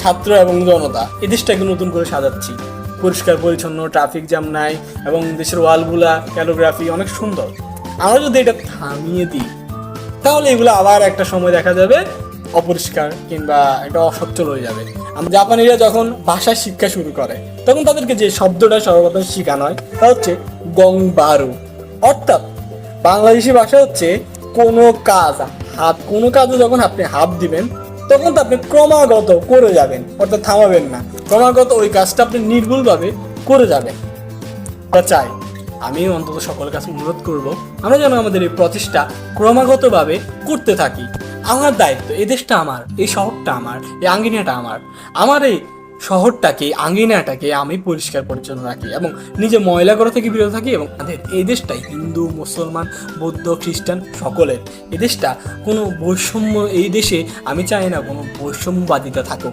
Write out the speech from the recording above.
ছাত্র এবং জনতা এই দেশটাকে নতুন করে সাজাচ্ছি। পরিষ্কার পরিচ্ছন্ন, ট্রাফিক জ্যাম নাই এবং দেশের ওয়ালগুলা ক্যালিগ্রাফি অনেক সুন্দর। আমরা যদি এটা থামিয়ে দিই তাহলে এগুলো আবার একটা সময় দেখা যাবে অপরিষ্কার কিংবা একটা অসচ্ছল হয়ে যাবে। আমরা জাপানিরা যখন ভাষা শিক্ষা শুরু করে তখন তাদেরকে যে শব্দটা সর্বপ্রথম শেখানো হয় তা হচ্ছে গংবারু। অর্থাৎ বাংলাদেশি ভাষা হচ্ছে কোনো কাজ, কোনো কাজে যখন আপনি হাত দিবেন তখন তো আপনি ক্রমাগত করে যাবেন, অর্থাৎ থামাবেন না, ক্রমাগত ওই কাজটা আপনি নির্ভুলভাবে করে যাবেন। বা চাই আমি অন্তত সকলের কাছে অনুরোধ করব আমরা যেন আমাদের এই প্রচেষ্টা ক্রমাগতভাবে করতে থাকি। আমার দায়িত্ব, এই দেশটা আমার, এই শহরটা আমার, এই আঙ্গিনাটা আমার। আমার এই শহরটাকে, আঙ্গিনাটাকে আমি পরিষ্কার পরিচ্ছন্ন রাখি এবং নিজে ময়লা করা থেকে বিরত থাকি। এবং আমাদের এই দেশটাই হিন্দু, মুসলমান, বৌদ্ধ, খ্রিস্টান সকলের। এই দেশটা কোনো বৈষম্য, এই দেশে আমি চাই না কোনো বৈষম্যবাদিতা থাকুক।